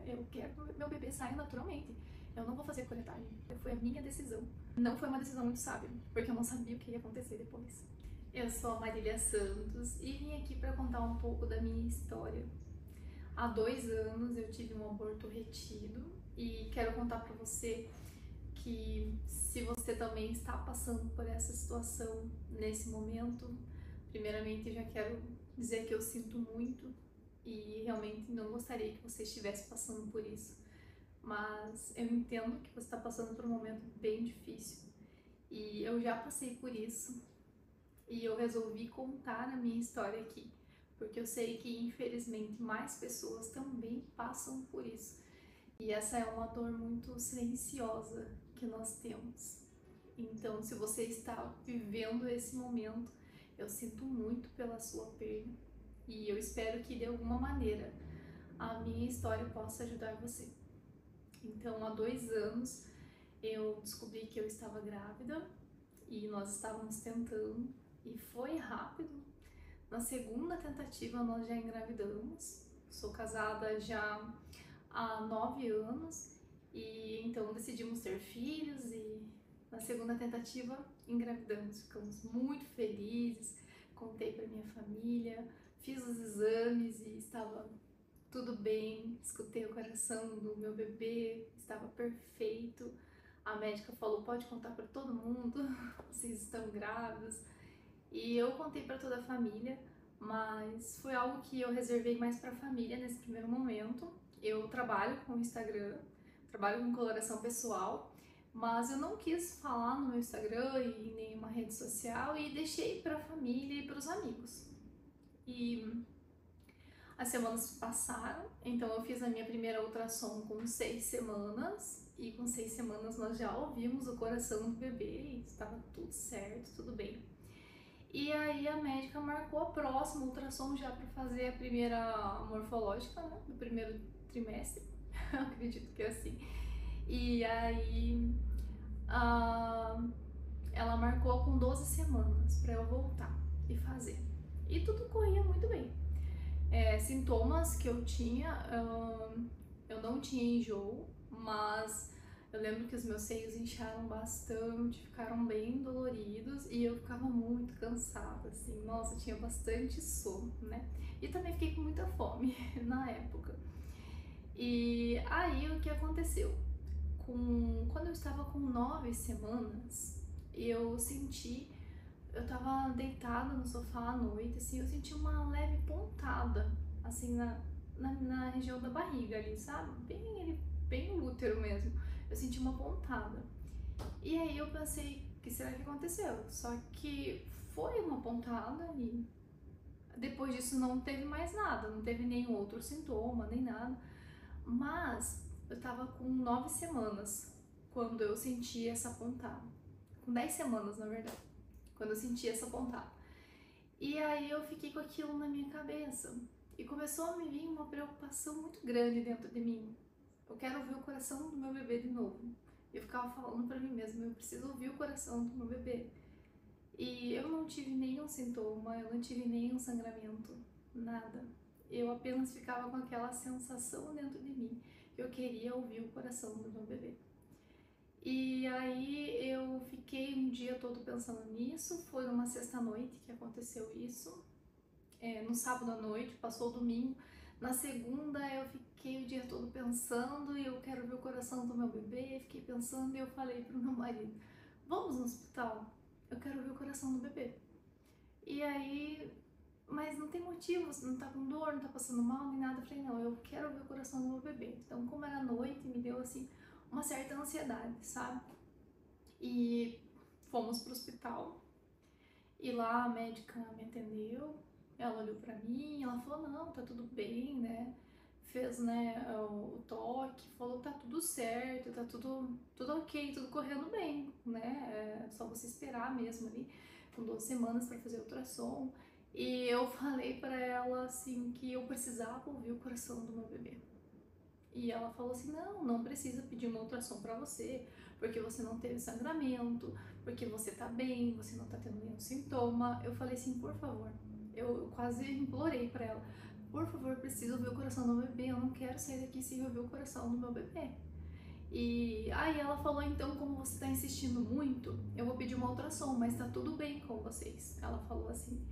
Eu quero que meu bebê saia naturalmente. Eu não vou fazer curetagem. Foi a minha decisão. Não foi uma decisão muito sábia, porque eu não sabia o que ia acontecer depois. Eu sou a Marília Santos e vim aqui para contar um pouco da minha história. Há 2 anos eu tive um aborto retido e quero contar para você que se você também está passando por essa situação nesse momento, primeiramente eu já quero dizer que eu sinto muito e realmente não gostaria que você estivesse passando por isso. Mas eu entendo que você está passando por um momento bem difícil e eu já passei por isso e eu resolvi contar a minha história aqui, porque eu sei que infelizmente mais pessoas também passam por isso e essa é uma dor muito silenciosa que nós temos. Então, se você está vivendo esse momento, eu sinto muito pela sua perda e eu espero que de alguma maneira a minha história possa ajudar você. Então, há 2 anos eu descobri que eu estava grávida e nós estávamos tentando e foi rápido. Na segunda tentativa nós já engravidamos. Sou casada já há 9 anos e então decidimos ter filhos e na segunda tentativa engravidamos. Ficamos muito felizes, contei para minha família, fiz os exames e estava tudo bem, escutei o coração do meu bebê, estava perfeito. A médica falou: pode contar para todo mundo, vocês estão grávidos. E eu contei para toda a família, mas foi algo que eu reservei mais para a família nesse primeiro momento. Eu trabalho com o Instagram, trabalho com coloração pessoal, mas eu não quis falar no meu Instagram e em nenhuma rede social e deixei para a família e para os amigos. E as semanas passaram, então eu fiz a minha primeira ultrassom com 6 semanas e com 6 semanas nós já ouvimos o coração do bebê e estava tudo certo, tudo bem. E aí a médica marcou a próxima ultrassom já para fazer a primeira morfológica, né, do primeiro trimestre, acredito que é assim. E aí ela marcou com 12 semanas para eu voltar e fazer. E tudo corria muito bem. Sintomas que eu tinha, eu não tinha enjoo, mas eu lembro que os meus seios incharam bastante, ficaram bem doloridos e eu ficava muito cansada, assim, nossa, tinha bastante sono, né? E também fiquei com muita fome na época. E aí o que aconteceu? Quando eu estava com 9 semanas, eu tava deitada no sofá à noite, assim, eu senti uma leve pontada, assim, na região da barriga ali, sabe? Bem no útero mesmo. Eu senti uma pontada. E aí eu pensei, o que será que aconteceu? Só que foi uma pontada e depois disso não teve mais nada, não teve nenhum outro sintoma, nem nada. Mas eu tava com 9 semanas quando eu senti essa pontada. Com 10 semanas, na verdade, quando eu senti essa pontada. E aí eu fiquei com aquilo na minha cabeça e começou a me vir uma preocupação muito grande dentro de mim. Eu quero ouvir o coração do meu bebê de novo. Eu ficava falando pra mim mesma, eu preciso ouvir o coração do meu bebê. E eu não tive nenhum sintoma, eu não tive nenhum sangramento, nada. Eu apenas ficava com aquela sensação dentro de mim que eu queria ouvir o coração do meu bebê. E aí eu fiquei um dia todo pensando nisso, foi numa sexta-noite que aconteceu isso, no sábado à noite, passou o domingo, na segunda eu fiquei o dia todo pensando e eu quero ver o coração do meu bebê, fiquei pensando e eu falei pro meu marido, vamos no hospital, eu quero ver o coração do bebê. E aí, mas não tem motivo, você não tá com dor, não tá passando mal, nem nada, eu falei, não, eu quero ver o coração do meu bebê. Então, como era noite, me deu assim, uma certa ansiedade, sabe? E fomos pro hospital e lá a médica me atendeu, ela olhou pra mim, ela falou, não, tá tudo bem, né? Fez, né, o toque, falou, tá tudo certo, tá tudo ok, tudo correndo bem, né? É só você esperar mesmo ali, com 12 semanas pra fazer ultrassom. E eu falei pra ela, assim, que eu precisava ouvir o coração do meu bebê. E ela falou assim, não precisa pedir uma ultrassom pra você, porque você não teve sangramento, porque você tá bem, você não tá tendo nenhum sintoma. Eu falei assim, por favor, eu quase implorei pra ela, por favor, preciso ver o coração do meu bebê, eu não quero sair daqui sem ouvir o coração do meu bebê. E aí ela falou, então, como você tá insistindo muito, eu vou pedir uma ultrassom, mas tá tudo bem com vocês. Ela falou assim.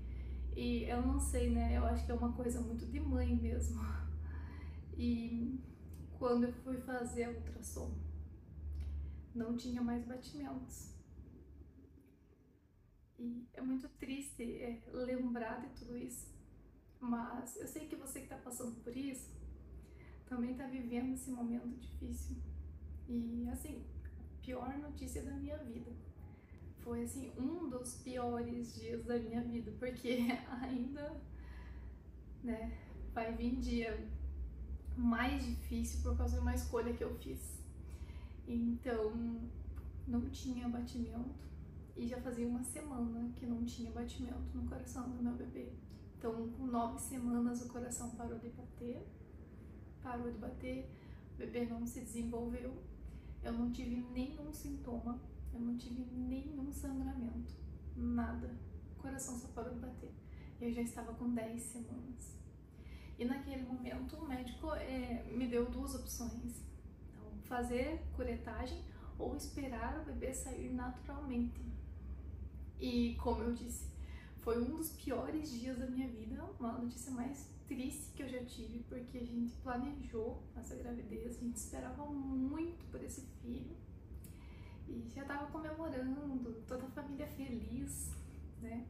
E eu não sei, né, eu acho que é uma coisa muito de mãe mesmo. E quando eu fui fazer a ultrassom, não tinha mais batimentos. E é muito triste lembrar de tudo isso. Mas eu sei que você que tá passando por isso também tá vivendo esse momento difícil. E assim, a pior notícia da minha vida. Foi assim, um dos piores dias da minha vida, porque ainda, né, vai vir dia mais difícil por causa de uma escolha que eu fiz. Então, não tinha batimento e já fazia uma semana que não tinha batimento no coração do meu bebê. Então, com 9 semanas o coração parou de bater, o bebê não se desenvolveu, eu não tive nenhum sintoma, eu não tive nenhum sangramento, nada. O coração só parou de bater. Eu já estava com 10 semanas. E naquele momento o médico me deu duas opções. Então, fazer curetagem ou esperar o bebê sair naturalmente. E como eu disse, foi um dos piores dias da minha vida, uma notícia mais triste que eu já tive, porque a gente planejou essa gravidez, a gente esperava muito por esse filho e já tava comemorando, toda a família feliz, né?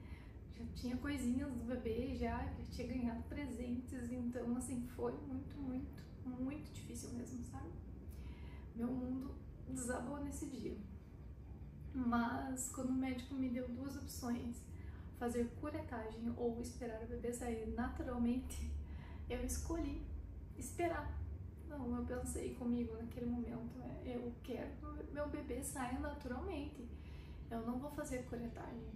Já tinha coisinhas do bebê, já tinha ganhado presentes, então assim, foi muito, muito, muito difícil mesmo, sabe? Meu mundo desabou nesse dia. Mas quando o médico me deu duas opções, fazer curetagem ou esperar o bebê sair naturalmente, eu escolhi esperar. Não, eu pensei comigo naquele momento, eu quero que meu bebê saia naturalmente, eu não vou fazer curetagem.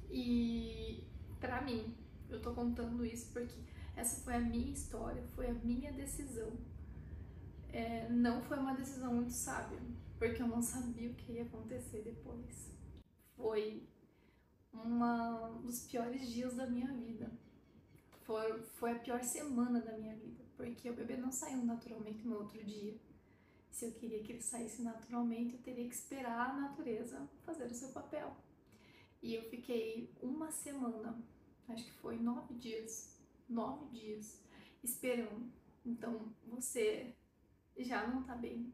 E pra mim, eu tô contando isso porque essa foi a minha história, foi a minha decisão. Não foi uma decisão muito sábia, porque eu não sabia o que ia acontecer depois. Foi um dos piores dias da minha vida. Foi a pior semana da minha vida, porque o bebê não saiu naturalmente no outro dia. Se eu queria que ele saísse naturalmente, eu teria que esperar a natureza fazer o seu papel. E eu fiquei uma semana, acho que foi 9 dias, esperando. Então, você já não tá bem,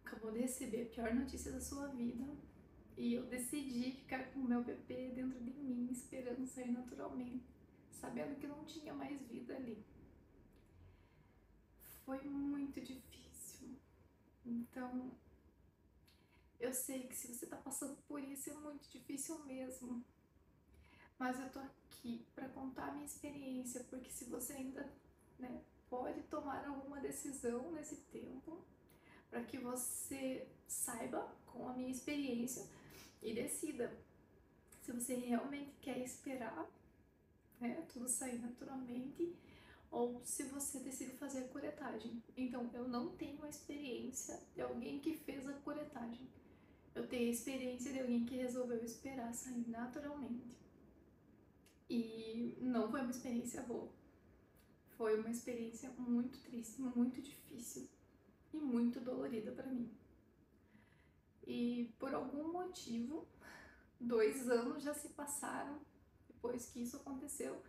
acabou de receber a pior notícia da sua vida, e eu decidi ficar com o meu bebê dentro de mim, esperando sair naturalmente, sabendo que não tinha mais vida ali. Foi muito difícil. Então, eu sei que se você tá passando por isso é muito difícil mesmo. Mas eu tô aqui para contar a minha experiência, porque se você ainda, né, pode tomar alguma decisão nesse tempo, para que você saiba com a minha experiência e decida se você realmente quer esperar, né, tudo sair naturalmente, ou se você decide fazer a curetagem. Então, eu não tenho a experiência de alguém que fez a curetagem. Eu tenho a experiência de alguém que resolveu esperar sair naturalmente. E não foi uma experiência boa. Foi uma experiência muito triste, muito difícil e muito dolorida para mim. E por algum motivo, 2 anos já se passaram depois que isso aconteceu.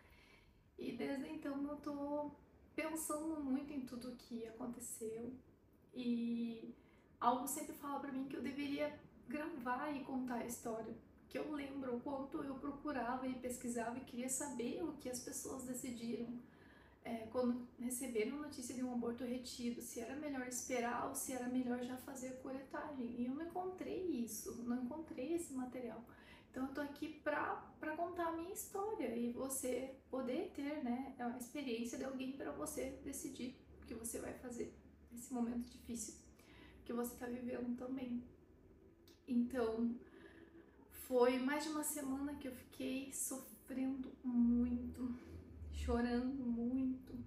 E desde então eu tô pensando muito em tudo o que aconteceu. E algo sempre fala pra mim que eu deveria gravar e contar a história. Que eu lembro o quanto eu procurava e pesquisava e queria saber o que as pessoas decidiram quando receberam a notícia de um aborto retido, se era melhor esperar ou se era melhor já fazer a curetagem. E eu não encontrei isso, não encontrei esse material. Então eu tô aqui pra contar a minha história e você poder ter, né, a experiência de alguém para você decidir o que você vai fazer nesse momento difícil que você tá vivendo também. Então, foi mais de uma semana que eu fiquei sofrendo muito, chorando muito,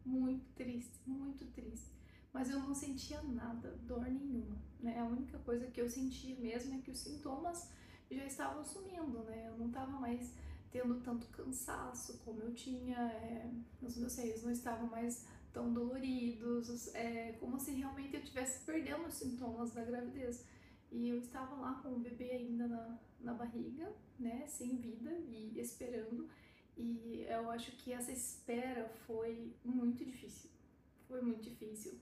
muito triste, mas eu não sentia nada, dor nenhuma, né? A única coisa que eu sentia mesmo é que os sintomas já estavam sumindo, né? Eu não tava mais tendo tanto cansaço como eu tinha, os meus seios não estavam mais tão doloridos, como se realmente eu estivesse perdendo os sintomas da gravidez. E eu estava lá com o bebê ainda na barriga, né, sem vida e esperando. E eu acho que essa espera foi muito difícil. Foi muito difícil.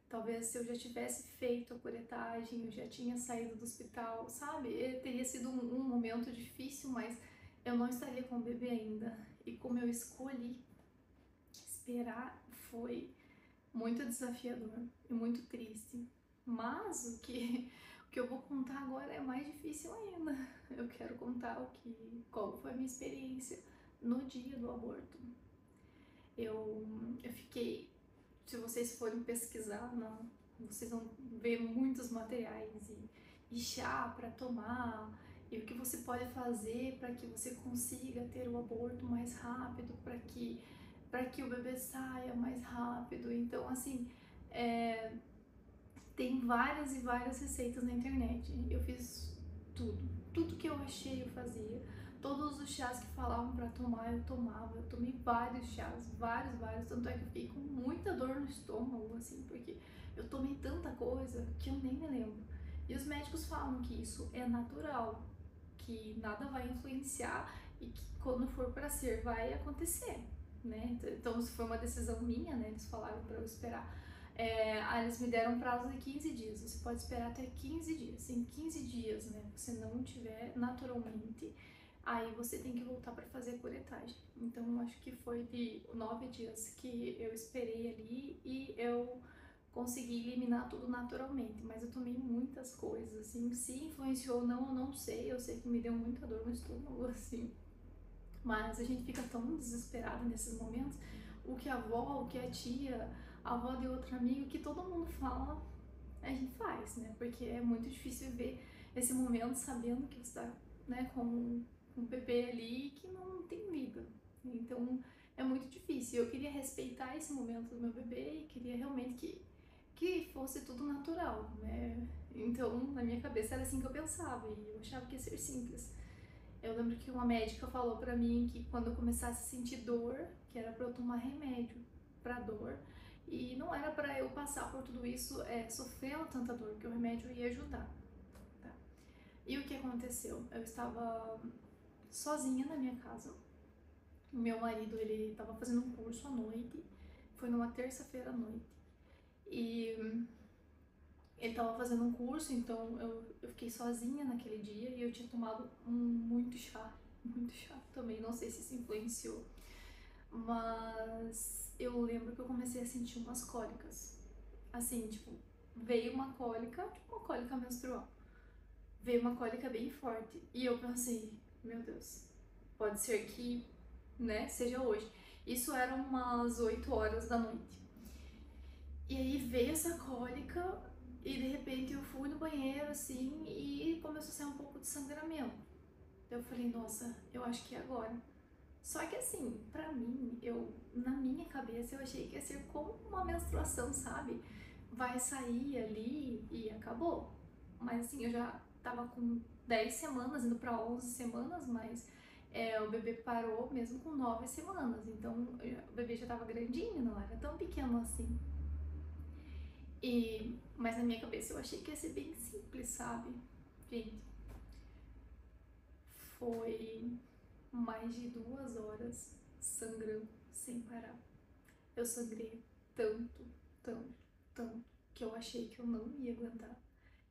Talvez se eu já tivesse feito a curetagem, eu já tinha saído do hospital, sabe? Teria sido um momento difícil, mas eu não estaria com o bebê ainda. E como eu escolhi esperar, foi muito desafiador e muito triste. Mas o que eu vou contar agora é mais difícil ainda. Eu quero contar qual foi a minha experiência no dia do aborto. Eu fiquei, se vocês forem pesquisar, vocês vão ver muitos materiais e chá para tomar, e o que você pode fazer para que você consiga ter o aborto mais rápido, para que o bebê saia mais rápido. Então, assim, tem várias e várias receitas na internet. Eu fiz tudo que eu achei eu fazia. Todos os chás que falavam para tomar, eu tomava. Eu tomei vários chás, vários. Tanto é que eu fiquei com muita dor no estômago, assim, porque eu tomei tanta coisa que eu nem me lembro. E os médicos falam que isso é natural, que nada vai influenciar e que quando for para ser vai acontecer, né? Então, se foi uma decisão minha, né? Eles falaram para eu esperar. Eles me deram um prazo de 15 dias. Você pode esperar até 15 dias. Se em 15 dias, né, você não tiver naturalmente, aí você tem que voltar para fazer a curetagem. Então, acho que foi de 9 dias que eu esperei ali e eu consegui eliminar tudo naturalmente. Mas eu tomei muitas coisas, assim. Se influenciou ou não, eu não sei. Eu sei que me deu muita dor no estômago, assim. Mas a gente fica tão desesperada nesses momentos. O que a avó, o que a tia, a avó de outro amigo, que todo mundo fala, a gente faz, né? Porque é muito difícil ver esse momento sabendo que você tá, né, com um bebê ali que não tem vida. Então é muito difícil. Eu queria respeitar esse momento do meu bebê e queria realmente que fosse tudo natural, né? Então na minha cabeça era assim que eu pensava e eu achava que ia ser simples. Eu lembro que uma médica falou pra mim que quando eu começasse a sentir dor, que era pra eu tomar remédio pra dor, e não era pra eu passar por tudo isso sofrendo tanta dor, que o remédio ia ajudar, tá? E o que aconteceu? Eu estava sozinha na minha casa. Meu marido, ele estava fazendo um curso à noite, foi numa terça-feira à noite. E ele estava fazendo um curso, então eu fiquei sozinha naquele dia e eu tinha tomado muito chá também, não sei se isso influenciou, mas eu lembro que eu comecei a sentir umas cólicas, assim, tipo, veio uma cólica, tipo uma cólica menstrual, veio uma cólica bem forte e eu pensei, meu Deus, pode ser que, né, seja hoje. Isso era umas 8 horas da noite. E aí veio essa cólica e de repente eu fui no banheiro assim e começou a sair um pouco de sangramento. Eu falei, nossa, eu acho que é agora. Só que assim, pra mim, na minha cabeça eu achei que ia ser como uma menstruação, sabe? Vai sair ali e acabou. Mas assim, eu já tava com 10 semanas, indo pra 11 semanas, mas o bebê parou mesmo com 9 semanas. Então o bebê já tava grandinho, não era tão pequeno assim. Mas na minha cabeça eu achei que ia ser bem simples, sabe? Gente, foi mais de 2 horas sangrando sem parar. Eu sangrei tanto, que eu achei que eu não ia aguentar.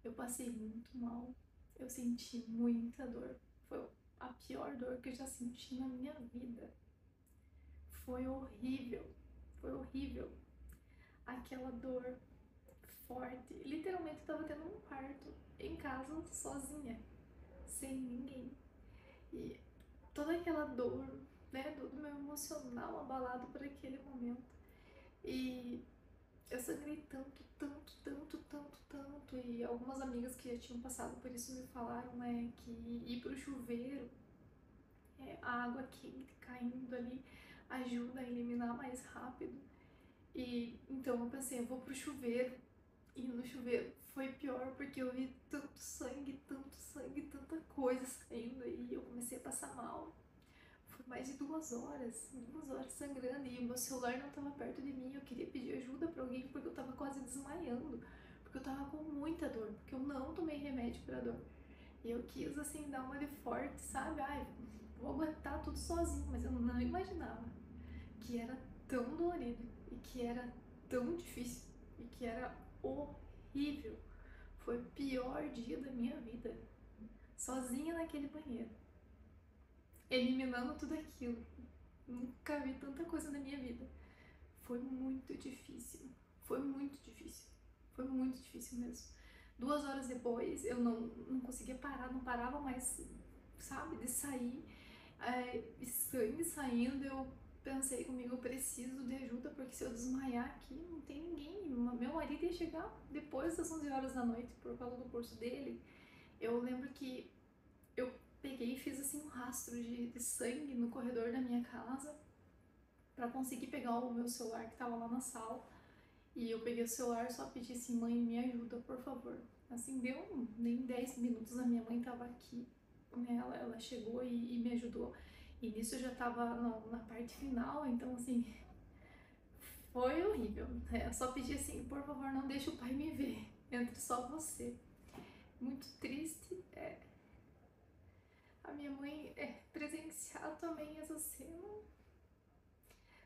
Eu passei muito mal, eu senti muita dor. Foi a pior dor que eu já senti na minha vida. Foi horrível, foi horrível. Aquela dor forte. Literalmente eu tava tendo um parto em casa sozinha, sem ninguém. E toda aquela dor, né, do meu emocional abalado por aquele momento. E eu sangrei tanto. E algumas amigas que já tinham passado por isso me falaram, né, que ir pro chuveiro, a água quente caindo ali, ajuda a eliminar mais rápido. E então eu pensei, eu vou pro chuveiro. E no chuveiro foi pior porque eu vi tanto sangue, tanta coisa saindo e eu comecei a passar mal. mais de 2 horas sangrando, e o meu celular não estava perto de mim. Eu queria pedir ajuda para alguém porque eu estava quase desmaiando, porque eu estava com muita dor, porque eu não tomei remédio para dor. E eu quis, assim, dar uma de forte, sabe? Ai, vou aguentar tudo sozinho, mas eu não imaginava que era tão dolorido e que era tão difícil e que era horrível. Foi o pior dia da minha vida, sozinha naquele banheiro, eliminando tudo aquilo. Nunca vi tanta coisa na minha vida. Foi muito difícil. Foi muito difícil. Foi muito difícil mesmo. 2 horas depois, eu não conseguia parar, não parava mais, sabe, de sair. Sangue saindo, eu pensei comigo, eu preciso de ajuda, porque se eu desmaiar aqui, não tem ninguém. Meu marido ia chegar depois das 11 horas da noite, por causa do curso dele. Eu lembro que eu peguei e fiz assim um rastro de sangue no corredor da minha casa para conseguir pegar o meu celular que estava lá na sala. E eu peguei o celular, só pedi assim: mãe, me ajuda, por favor. Assim, deu nem 10 minutos, a minha mãe tava aqui, né? Ela chegou e me ajudou. E nisso eu já tava na parte final, então assim, foi horrível. Eu só pedi assim: por favor, não deixe o pai me ver, entre só você. Muito triste a minha mãe presenciar também essa cena.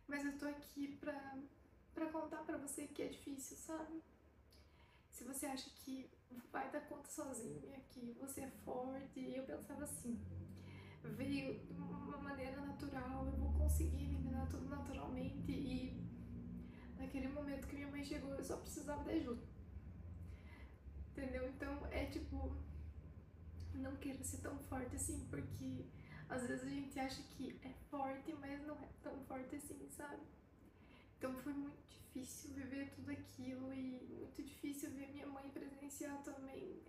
Mas eu tô aqui pra contar pra você que é difícil, sabe? Se você acha que vai dar conta sozinha, que você é forte, eu pensava assim, veio de uma maneira natural, eu vou conseguir eliminar tudo naturalmente. E naquele momento que minha mãe chegou, eu só precisava de ajuda, entendeu? Então é tipo, não queira ser tão forte assim, porque às vezes a gente acha que é forte, mas não é tão forte assim, sabe? Então foi muito difícil viver tudo aquilo e muito difícil ver minha mãe presenciar também.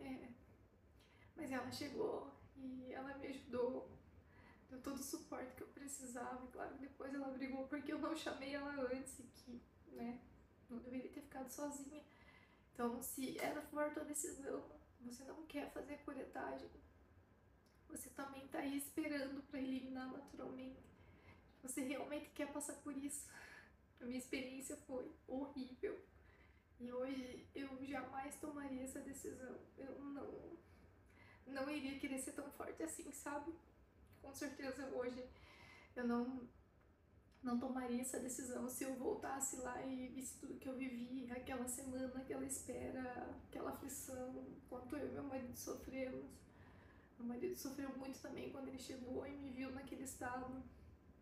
Mas ela chegou e ela me ajudou, deu todo o suporte que eu precisava. E claro, depois ela brigou porque eu não chamei ela antes, e que, né, não deveria ter ficado sozinha. Então, se ela for tua decisão, você não quer fazer curetagem, você também tá aí esperando para eliminar naturalmente, você realmente quer passar por isso. A minha experiência foi horrível e hoje eu jamais tomaria essa decisão. Eu não iria querer ser tão forte assim, sabe? Com certeza hoje eu não tomaria essa decisão se eu voltasse lá e visse tudo que eu vivi, aquela semana, aquela espera, aquela aflição, quanto eu e meu marido sofremos. Meu marido sofreu muito também quando ele chegou e me viu naquele estado.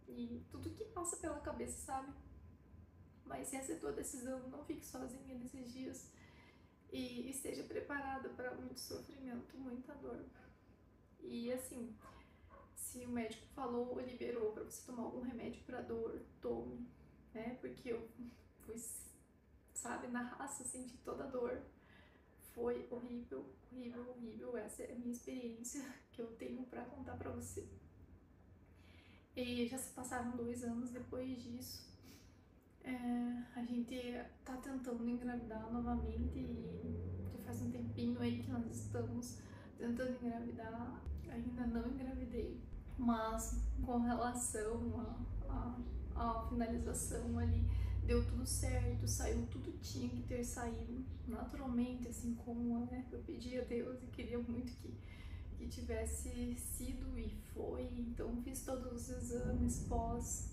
E tudo que passa pela cabeça, sabe? Mas se essa é a tua decisão, não fique sozinha nesses dias e esteja preparada para muito sofrimento, muita dor. E assim, se o médico falou ou liberou para você tomar algum remédio para dor, tome, né? Porque eu fui, sabe, na raça, senti toda a dor. Foi horrível, horrível, horrível. Essa é a minha experiência que eu tenho para contar para você. E já se passaram 2 anos depois disso. A gente tá tentando engravidar novamente e já faz um tempinho aí que nós estamos tentando engravidar. Ainda não engravidei, mas com relação à finalização ali, deu tudo certo, saiu tudo que tinha que ter saído naturalmente, assim como eu pedi a Deus e queria muito que tivesse sido e foi. Então fiz todos os exames pós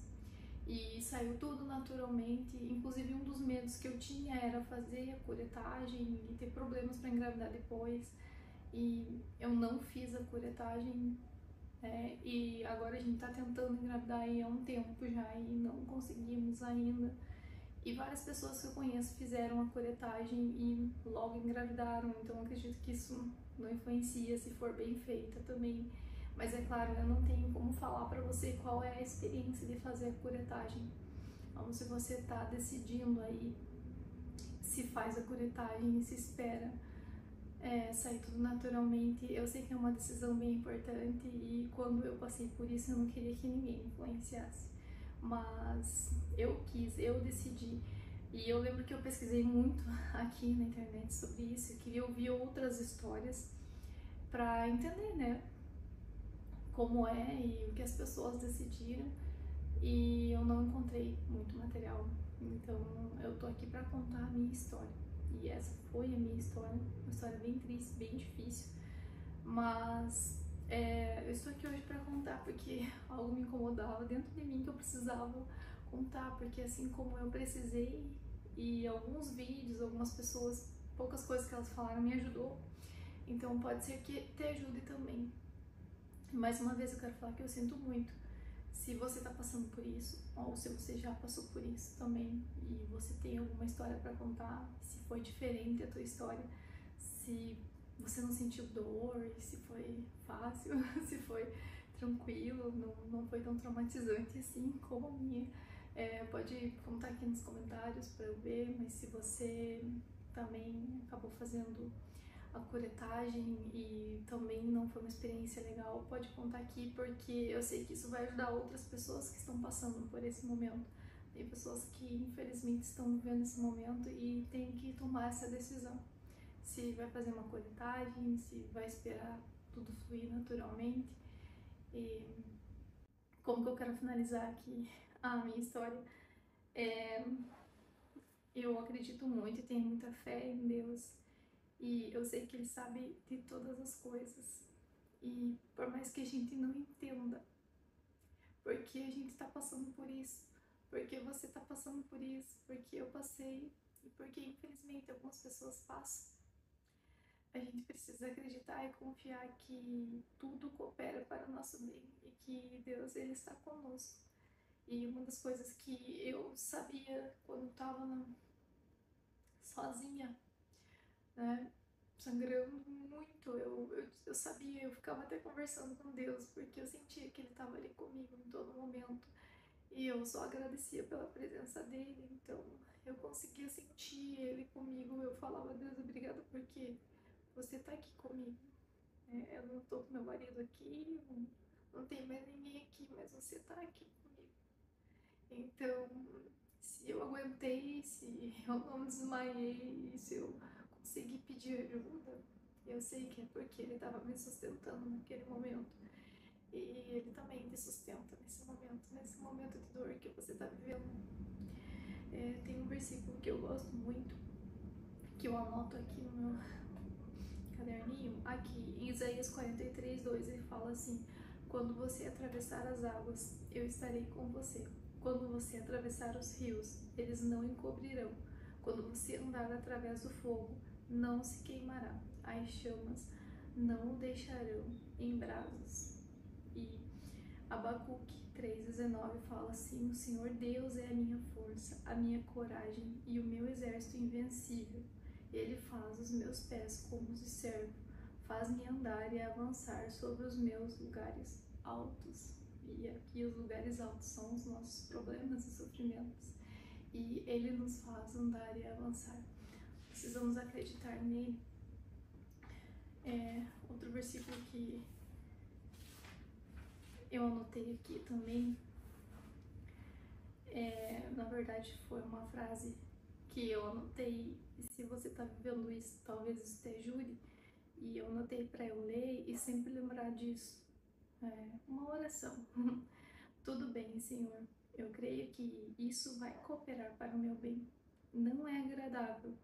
e saiu tudo naturalmente. Inclusive um dos medos que eu tinha era fazer a curetagem e ter problemas para engravidar depois, e eu não fiz a curetagem, e agora a gente tá tentando engravidar aí há um tempo já e não conseguimos ainda. E várias pessoas que eu conheço fizeram a curetagem e logo engravidaram, então acredito que isso não influencia se for bem feita também. Mas é claro, eu não tenho como falar pra você qual é a experiência de fazer a curetagem. Então, se você tá decidindo aí se faz a curetagem e se espera sair tudo naturalmente, eu sei que é uma decisão bem importante e quando eu passei por isso eu não queria que ninguém influenciasse. Mas eu quis, eu decidi. E eu lembro que eu pesquisei muito aqui na internet sobre isso, eu queria ouvir outras histórias pra entender, né, como é e o que as pessoas decidiram, e eu não encontrei muito material. Então eu tô aqui pra contar a minha história. E essa foi a minha história, uma história bem triste, bem difícil, mas eu estou aqui hoje pra contar porque algo me incomodava dentro de mim que eu precisava contar, porque assim como eu precisei, e alguns vídeos, algumas pessoas, poucas coisas que elas falaram me ajudou, então pode ser que te ajude também. Mais uma vez eu quero falar que eu sinto muito se você tá passando por isso, ou se você já passou por isso também, e você tem alguma história pra contar, se foi diferente a tua história, se você não sentiu dor, se foi fácil, se foi tranquilo, não foi tão traumatizante assim como a minha. Pode contar aqui nos comentários pra eu ver, mas se você também acabou fazendo a curetagem e também não foi uma experiência legal, pode contar aqui, porque eu sei que isso vai ajudar outras pessoas que estão passando por esse momento. Tem pessoas que infelizmente estão vivendo esse momento e tem que tomar essa decisão. Se vai fazer uma curetagem, se vai esperar tudo fluir naturalmente. E como que eu quero finalizar aqui a minha história, eu acredito muito e tenho muita fé em Deus. E eu sei que Ele sabe de todas as coisas. E por mais que a gente não entenda porque a gente está passando por isso, porque você está passando por isso, porque eu passei e porque infelizmente algumas pessoas passam, a gente precisa acreditar e confiar que tudo coopera para o nosso bem e que Deus Ele está conosco. E uma das coisas que eu sabia quando eu estava sozinha, né, sangrando muito, eu sabia, eu ficava até conversando com Deus, porque eu sentia que Ele estava ali comigo em todo momento, e eu só agradecia pela presença dEle, então eu conseguia sentir Ele comigo, eu falava, Deus, obrigada porque você está aqui comigo, eu não estou com meu marido aqui, não tem mais ninguém aqui, mas você está aqui comigo. Então, se eu aguentei, se eu não desmaiei, se eu consegui pedir ajuda, eu sei que é porque Ele estava me sustentando naquele momento. E Ele também te sustenta nesse momento de dor que você está vivendo. Tem um versículo que eu gosto muito, que eu anoto aqui no meu caderninho, aqui em Isaías 43:2, ele fala assim: quando você atravessar as águas, eu estarei com você. Quando você atravessar os rios, eles não encobrirão. Quando você andar através do fogo, não se queimará. As chamas não o deixarão em brasas. E Abacuque 3:19 fala assim: o Senhor Deus é a minha força, a minha coragem e o meu exército invencível. Ele faz os meus pés como os de servo, faz-me andar e avançar sobre os meus lugares altos. E aqui os lugares altos são os nossos problemas e sofrimentos. E Ele nos faz andar e avançar. Precisamos acreditar nele. Outro versículo que eu anotei aqui também, na verdade foi uma frase que eu anotei, e se você tá vivendo isso, talvez isso te ajude, e eu anotei para eu ler e sempre lembrar disso. Uma oração. Tudo bem, Senhor, eu creio que isso vai cooperar para o meu bem. Não é agradável,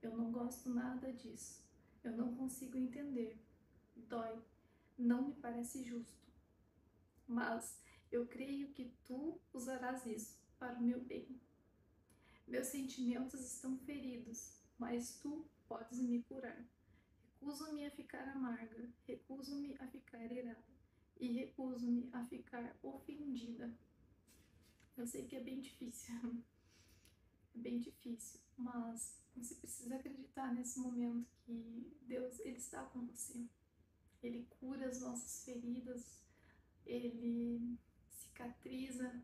eu não gosto nada disso, eu não consigo entender, dói, não me parece justo, mas eu creio que Tu usarás isso para o meu bem. Meus sentimentos estão feridos, mas Tu podes me curar. Recuso-me a ficar amarga, recuso-me a ficar irada e recuso-me a ficar ofendida. Eu sei que é bem difícil, é bem difícil, mas você precisa acreditar nesse momento que Deus, Ele está com você. Ele cura as nossas feridas, Ele cicatriza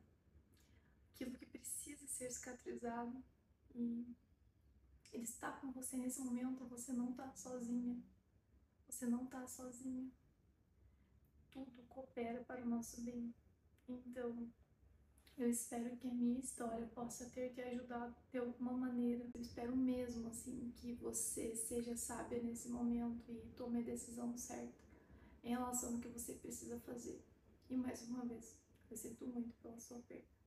aquilo que precisa ser cicatrizado, e Ele está com você nesse momento. Você não está sozinha, você não está sozinha. Tudo coopera para o nosso bem. Então, eu espero que a minha história possa ter te ajudado de alguma maneira. Eu espero mesmo, assim, que você seja sábia nesse momento e tome a decisão certa em relação ao que você precisa fazer. E mais uma vez, eu sinto muito pela sua perda.